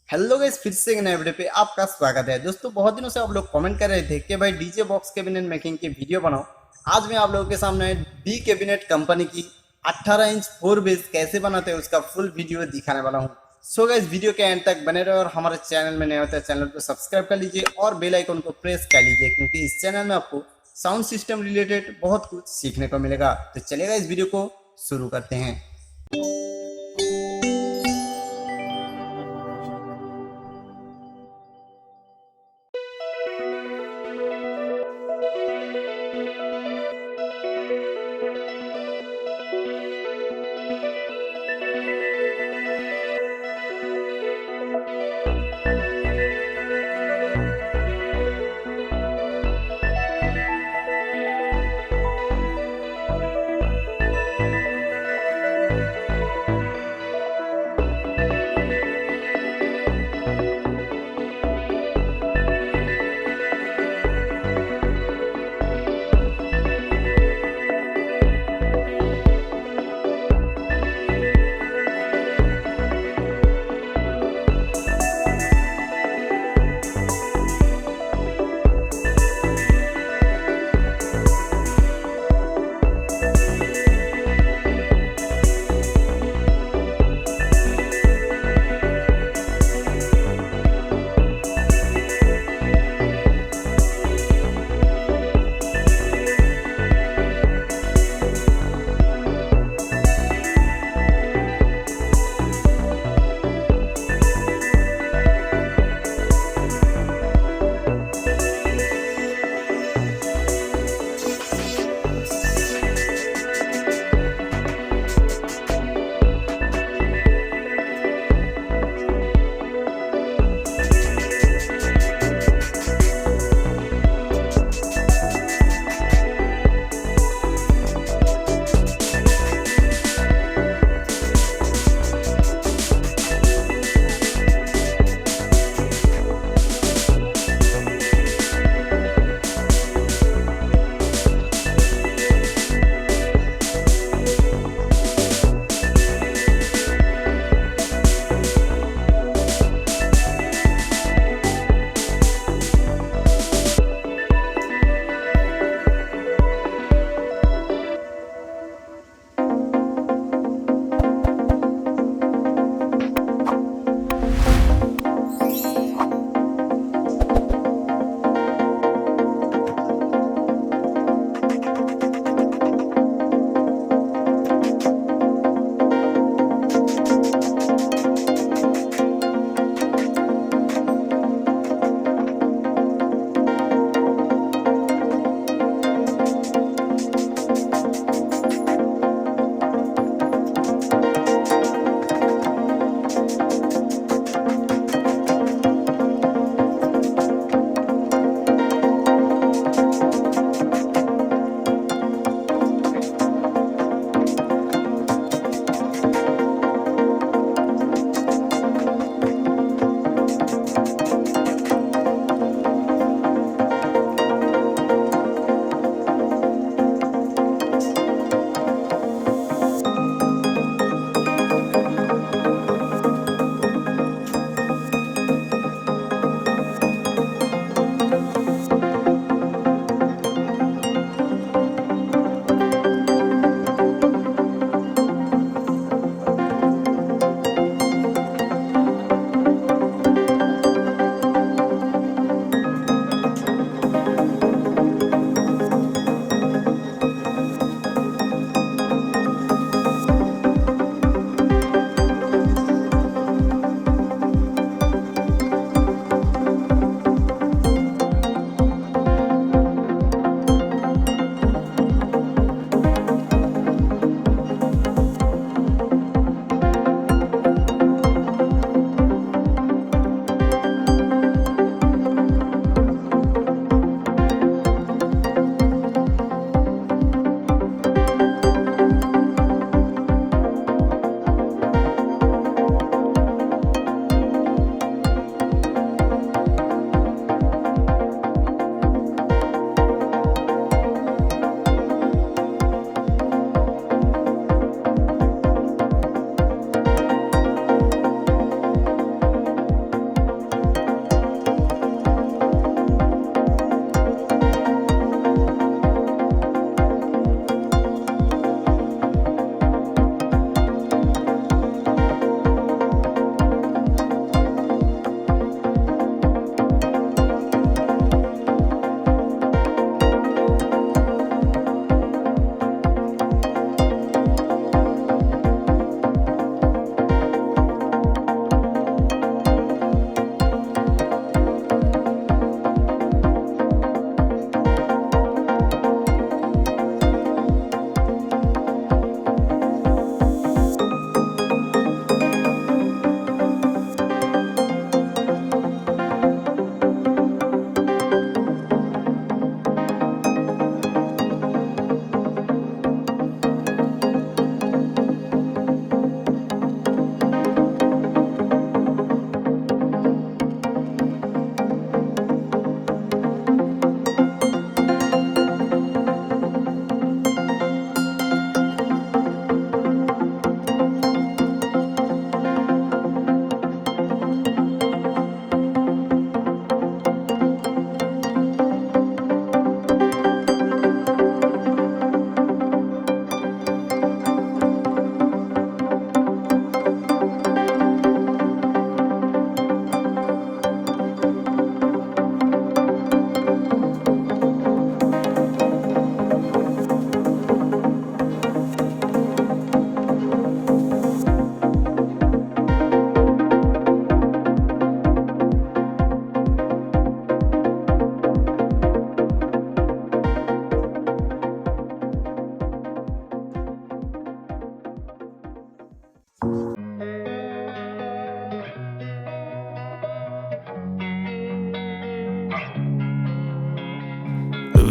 Hello guys, फिर से एक नए वीडियो पे आपका स्वागत है। दोस्तों, बहुत दिनों से आप लोग कमेंट कर रहे थे कि भाई डीजे बॉक्स कैबिनेट मेकिंग की वीडियो बनाओ। आज मैं आप लोगों के सामने डी कैबिनेट कंपनी की 18 इंच 4 बेस कैसे बनाते हैं उसका फुल वीडियो दिखाने वाला हूँ। सो गाइस, वीडियो के एंड तक बने रहे और हमारे चैनल में नए होते हैं चैनल को सब्सक्राइब कर लीजिए और बेल आइकन को प्रेस कर लीजिए, क्योंकि इस चैनल में आपको साउंड सिस्टम रिलेटेड बहुत कुछ सीखने को मिलेगा। तो चलिएगा, इस वीडियो को शुरू करते हैं।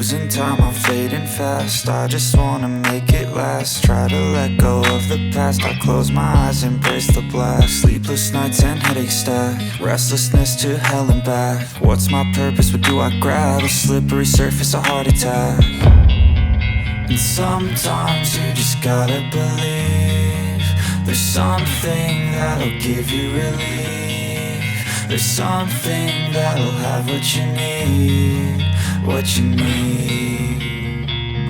losing time, I'm fading fast. I just wanna make it last. Try to let go of the past. I close my eyes, embrace the blast. Sleepless nights and headaches stack. Restlessness to hell and back. What's my purpose? What do I grab? A slippery surface, a heart attack. And sometimes you just gotta believe there's something that'll give you relief. There's something that'll have what you need, what you need.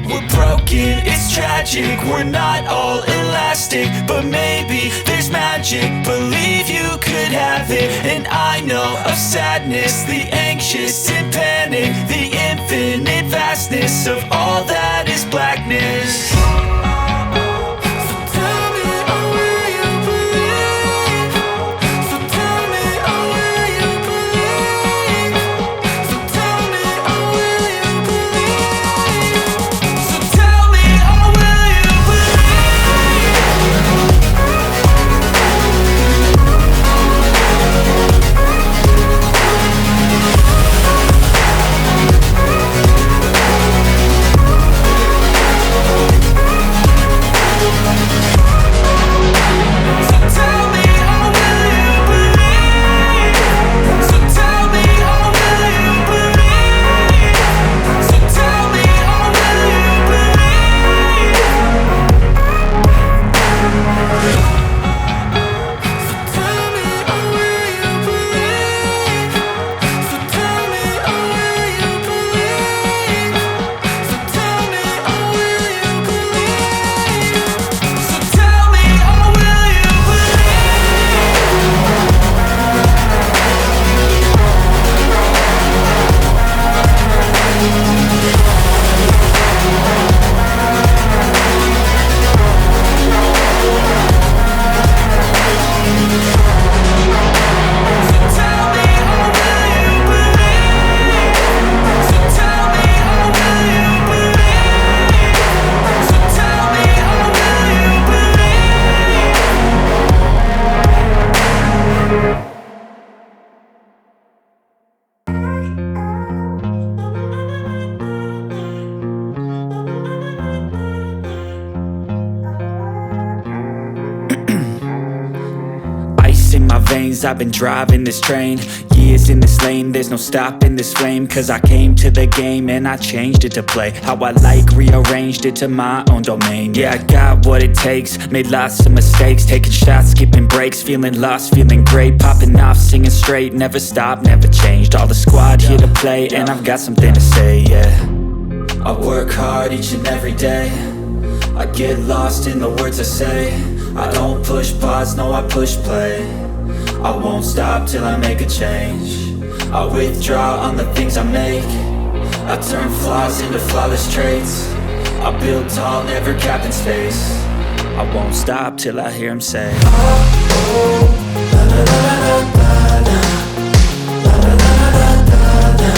We're broken, it's tragic, we're not all elastic, but maybe there's magic. Believe you could have it, and I know of sadness, the anxious and panic, the infinite vastness of all that is blackness. I've been driving this train, years in this lane, there's no stopping this flame. Cause I came to the game and I changed it to play how I like, rearranged it to my own domain. Yeah, I got what it takes, made lots of mistakes, taking shots, skipping breaks, feeling lost, feeling great, popping off, singing straight, never stopped, never changed. All the squad here to play, and I've got something to say, yeah. I work hard each and every day, I get lost in the words I say. I don't push pause, no I push play. I won't stop till I make a change. I withdraw on the things I make. I turn flaws into flawless traits. I build tall, never capped in space. I won't stop till I hear him say, oh, oh, la, la, la, la, la, la, la, la, la, la, la, la.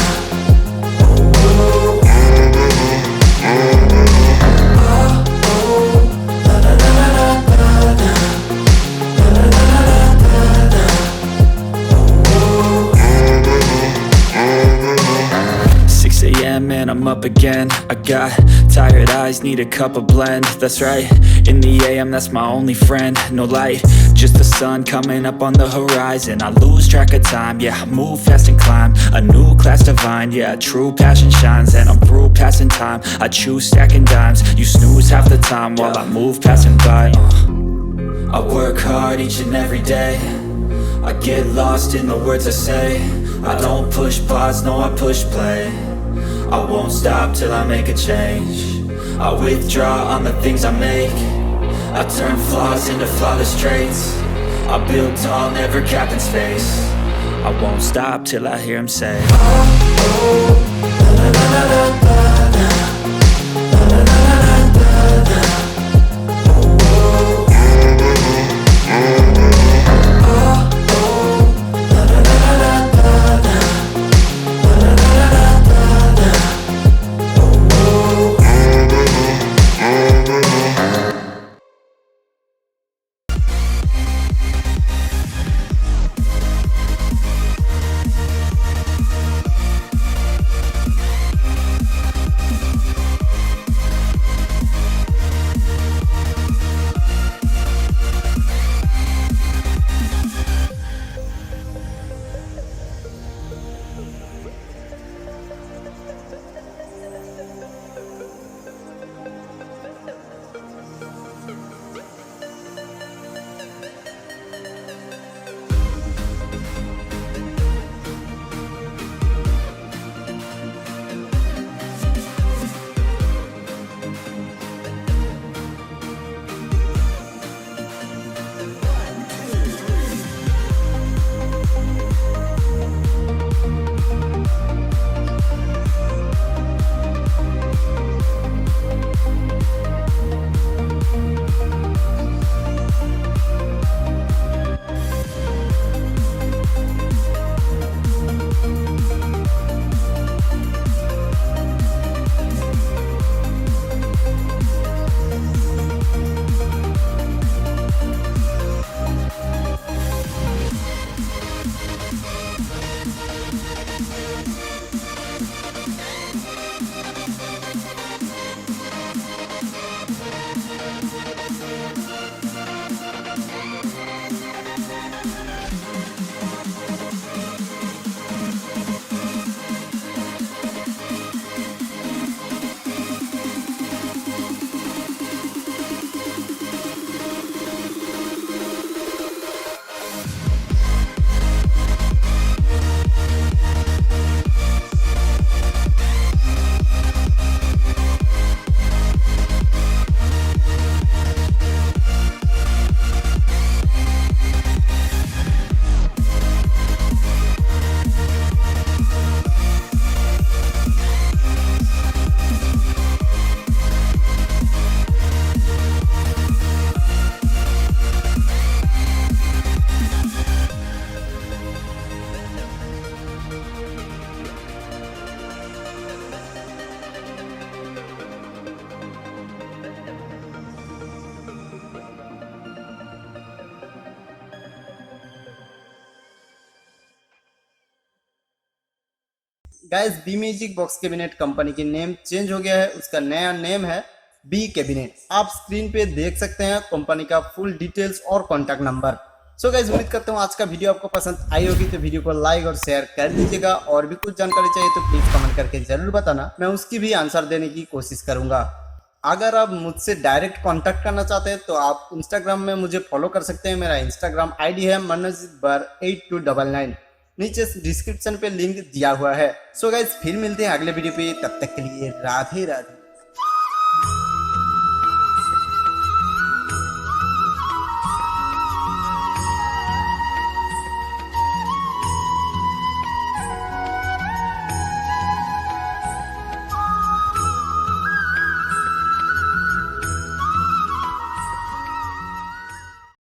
Man, I'm up again. I got tired eyes, need a cup of blend. That's right, in the AM, that's my only friend. No light, just the sun coming up on the horizon. I lose track of time, yeah, I move fast and climb a new class divine, yeah, true passion shines. And I'm through passing time, I choose stacking dimes. You snooze half the time while I move passing by. I work hard each and every day, I get lost in the words I say. I don't push pause, no I push play. I won't stop till I make a change. I withdraw on the things I make. I turn flaws into flawless traits. I build tall, never capped in space. I won't stop till I hear him say, oh, oh, la, la, la, la, la, la, la, la, la, la, la, la. Guys बी music box cabinet company की name change हो गया है, उसका नया name है B cabinet. आप screen पे देख सकते हैं कंपनी का फुल डिटेल्स और कॉन्टैक्ट नंबर। सो गाइस उम्मीद करता हूँ आज का वीडियो आपको पसंद आई होगी, तो वीडियो को लाइक और शेयर कर दीजिएगा। और भी कुछ जानकारी चाहिए तो प्लीज कमेंट करके जरूर बताना, मैं उसकी भी आंसर देने की कोशिश करूंगा। अगर आप मुझसे डायरेक्ट कांटेक्ट करना चाहते हैं तो आप इंस्टाग्राम में मुझे फॉलो कर सकते हैं। मेरा इंस्टाग्राम आईडी है मनोज8299, नीचे डिस्क्रिप्शन पे लिंक दिया हुआ है। सो गाइस फिर मिलते हैं अगले वीडियो पे, तब तक के लिए राधे राधे।